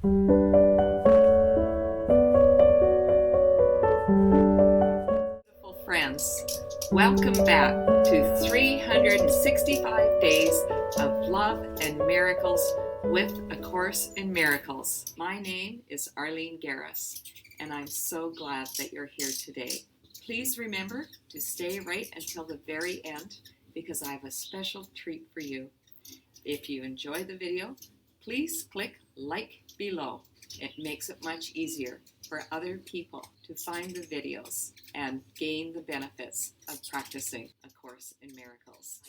Beautiful friends, welcome back to 365 Days of Love and Miracles with A Course in Miracles. My name is Arlene Garris, and I'm so glad that you're here today. Please remember to stay right until the very end because I have a special treat for you. If you enjoy the video, please click like below. It makes it much easier for other people to find the videos and gain the benefits of practicing A Course in Miracles.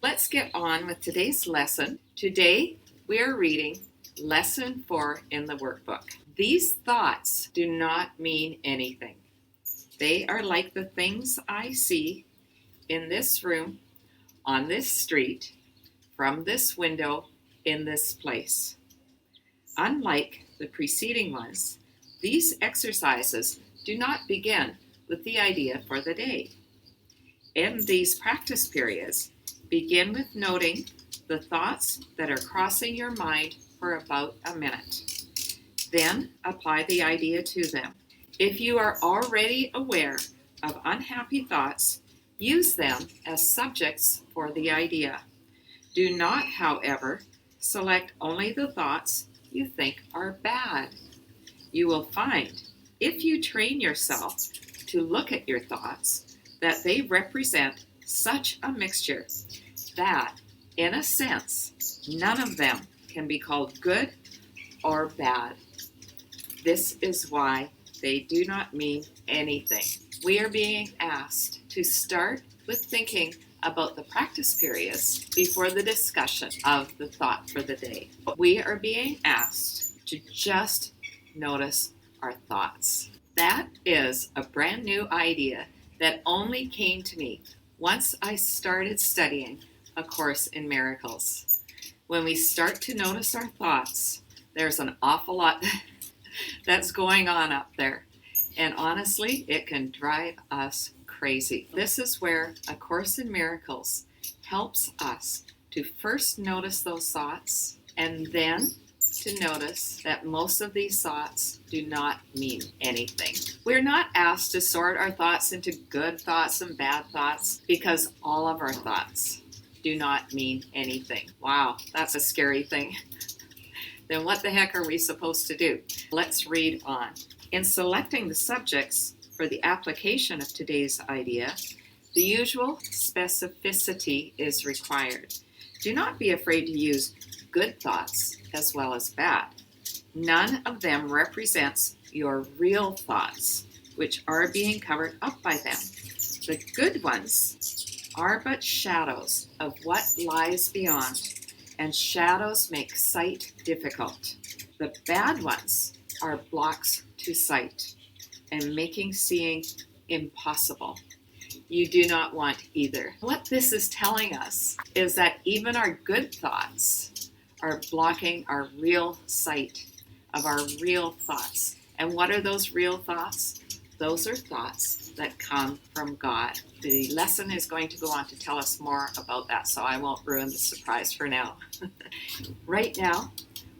Let's get on with today's lesson. Today we are reading Lesson 4 in the workbook. These thoughts do not mean anything. They are like the things I see in this room, on this street, from this window, in this place. Unlike the preceding ones, these exercises do not begin with the idea for the day. In these practice periods, begin with noting the thoughts that are crossing your mind for about a minute. Then apply the idea to them. If you are already aware of unhappy thoughts, use them as subjects for the idea. Do not, however, select only the thoughts you think are bad. You will find, if you train yourself to look at your thoughts, that they represent such a mixture that, in a sense, none of them can be called good or bad. This is why they do not mean anything. We are being asked to start with thinking about the practice periods before the discussion of the thought for the day. We are being asked to just notice our thoughts. That is a brand new idea that only came to me once I started studying A Course in Miracles. When we start to notice our thoughts, there's an awful lot that's going on up there. And honestly, it can drive us crazy. This is where A Course in Miracles helps us to first notice those thoughts and then to notice that most of these thoughts do not mean anything. We're not asked to sort our thoughts into good thoughts and bad thoughts because all of our thoughts do not mean anything. Wow, that's a scary thing. Then what the heck are we supposed to do? Let's read on. In selecting the subjects for the application of today's idea, the usual specificity is required. Do not be afraid to use good thoughts as well as bad. None of them represents your real thoughts, which are being covered up by them. The good ones are but shadows of what lies beyond, and shadows make sight difficult. The bad ones are blocks to sight and making seeing impossible. You do not want either. What this is telling us is that even our good thoughts are blocking our real sight of our real thoughts. And what are those real thoughts? Those are thoughts that come from God. The lesson is going to go on to tell us more about that, so I won't ruin the surprise for now. Right now,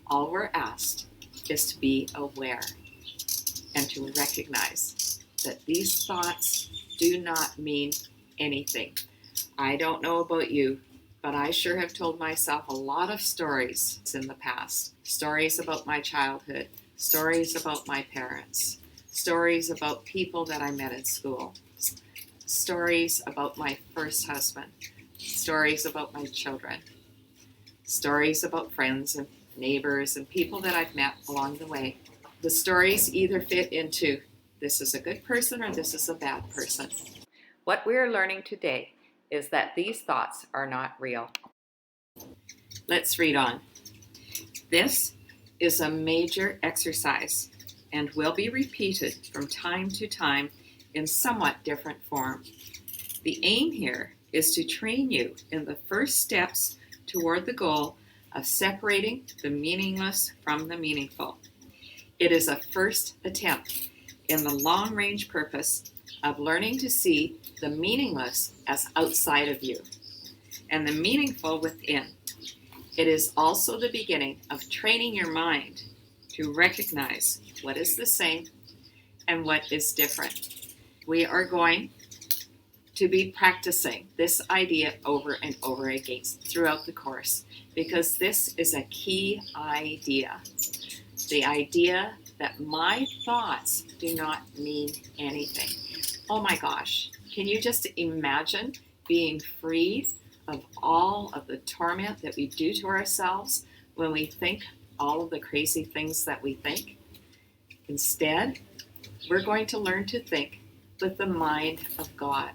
all we're asked is to be aware and to recognize that these thoughts do not mean anything. I don't know about you, but I sure have told myself a lot of stories in the past. Stories about my childhood, stories about my parents, stories about people that I met in school, stories about my first husband, stories about my children, stories about friends and neighbors and people that I've met along the way. The stories either fit into this is a good person or this is a bad person. What we are learning today is that these thoughts are not real. Let's read on. This is a major exercise and will be repeated from time to time in somewhat different form. The aim here is to train you in the first steps toward the goal of separating the meaningless from the meaningful. It is a first attempt in the long-range purpose of learning to see the meaningless as outside of you and the meaningful within. It is also the beginning of training your mind to recognize what is the same and what is different. We are going to be practicing this idea over and over again throughout the course, because this is a key idea. The idea that my thoughts do not mean anything. Oh my gosh, can you just imagine being freed of all of the torment that we do to ourselves when we think all of the crazy things that we think? Instead, we're going to learn to think with the mind of God.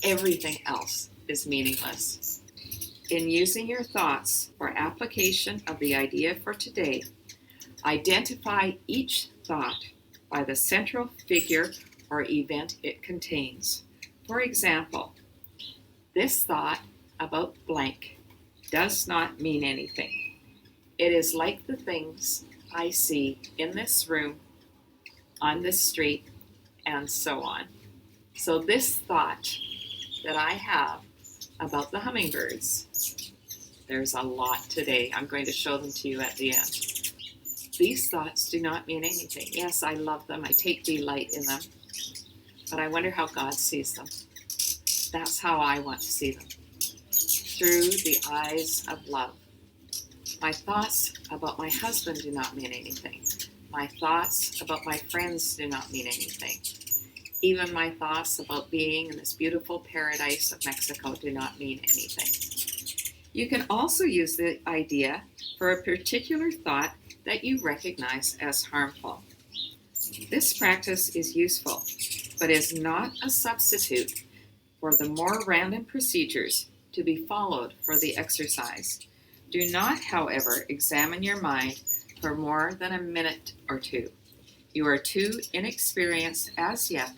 Everything else is meaningless. In using your thoughts for application of the idea for today, identify each thought by the central figure or event it contains. For example, this thought about blank does not mean anything. It is like the things I see in this room, on this street, and so on. So this thought that I have about the hummingbirds, there's a lot today. I'm going to show them to you at the end. These thoughts do not mean anything. Yes, I love them. I take delight in them. But I wonder how God sees them. That's how I want to see them. Through the eyes of love. My thoughts about my husband do not mean anything. My thoughts about my friends do not mean anything. Even my thoughts about being in this beautiful paradise of Mexico do not mean anything. You can also use the idea for a particular thought that you recognize as harmful. This practice is useful, but is not a substitute for the more random procedures to be followed for the exercise. Do not, however, examine your mind for more than a minute or two. You are too inexperienced as yet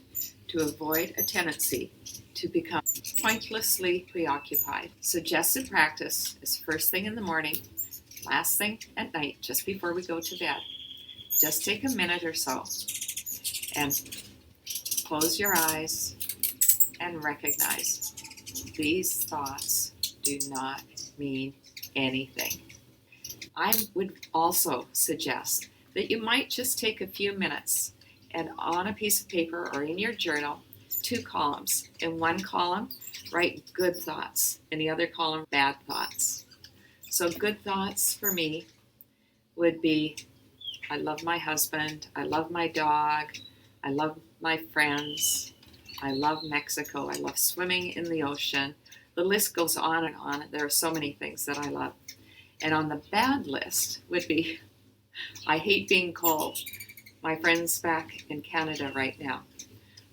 to avoid a tendency to become pointlessly preoccupied. Suggested practice is first thing in the morning, last thing at night, just before we go to bed. Just take a minute or so and close your eyes and recognize these thoughts do not mean anything. I would also suggest that you might just take a few minutes and on a piece of paper or in your journal, 2 columns. In one column, write good thoughts. In the other column, bad thoughts. So good thoughts for me would be, I love my husband, I love my dog, I love my friends, I love Mexico, I love swimming in the ocean. The list goes on and on. There are so many things that I love. And on the bad list would be, I hate being cold. My friends back in Canada right now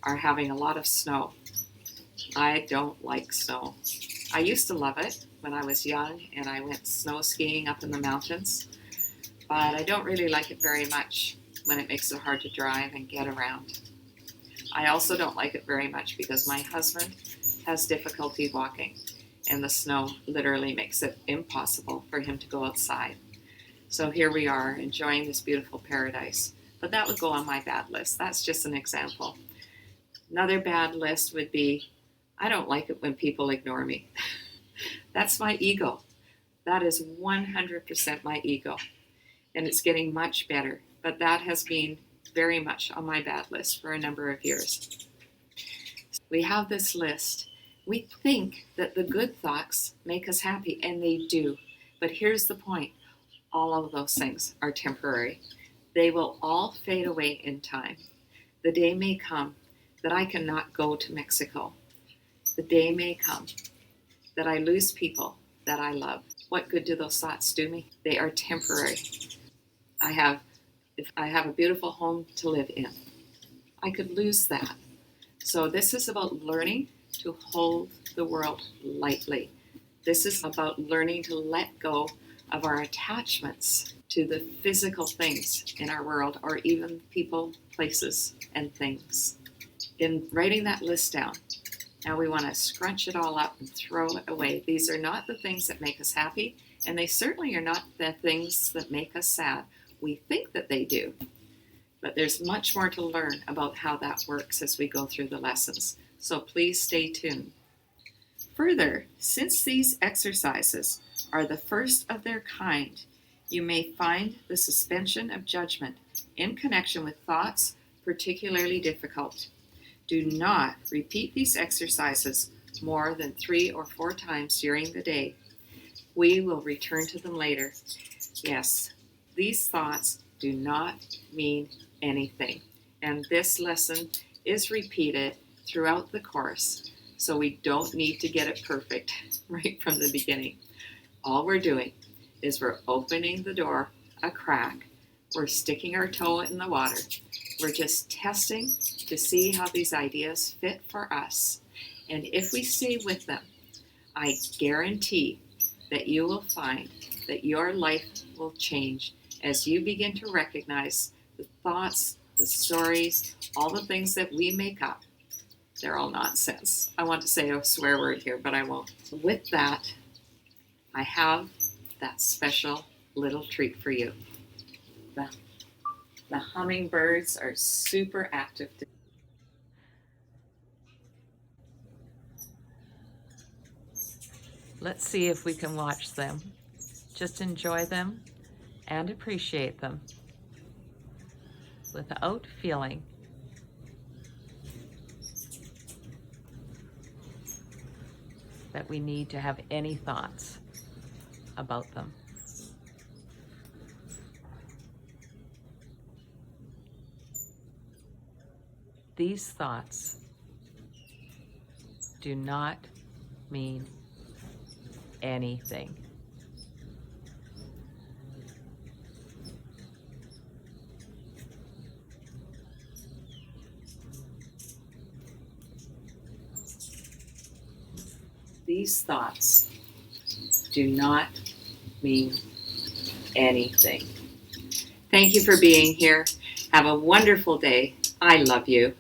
are having a lot of snow. I don't like snow. I used to love it when I was young and I went snow skiing up in the mountains, but I don't really like it very much when it makes it hard to drive and get around. I also don't like it very much because my husband has difficulty walking and the snow literally makes it impossible for him to go outside. So here we are enjoying this beautiful paradise. But that would go on my bad list. That's just an example. Another bad list would be, I don't like it when people ignore me. That's my ego. That is 100% my ego. And it's getting much better. But that has been very much on my bad list for a number of years. We have this list. We think that the good thoughts make us happy, and they do. But here's the point. All of those things are temporary. They will all fade away in time. The day may come that I cannot go to Mexico. The day may come that I lose people that I love. What good do those thoughts do me? They are temporary. If I have a beautiful home to live in, I could lose that. So this is about learning to hold the world lightly. This is about learning to let go of our attachments to the physical things in our world, or even people, places, and things. In writing that list down, now we want to scrunch it all up and throw it away. These are not the things that make us happy, and they certainly are not the things that make us sad. We think that they do, but there's much more to learn about how that works as we go through the lessons. So please stay tuned. Further, since these exercises are the first of their kind, You may find the suspension of judgment in connection with thoughts particularly difficult. Do not repeat these exercises more than 3 or 4 times during the day. We will return to them later. Yes, these thoughts do not mean anything. And this lesson is repeated throughout the course, so we don't need to get it perfect right from the beginning. All we're doing is we're opening the door a crack. We're sticking our toe in the water. We're just testing to see how these ideas fit for us. And if we stay with them, I guarantee that you will find that your life will change as you begin to recognize the thoughts, the stories, all the things that we make up. They're all nonsense. I want to say a swear word here, but I won't. With that, I have that special little treat for you. The hummingbirds are super active today. Let's see if we can watch them. Just enjoy them and appreciate them without feeling that we need to have any thoughts about them. These thoughts do not mean anything. These thoughts do not mean anything. Thank you for being here. Have a wonderful day. I love you.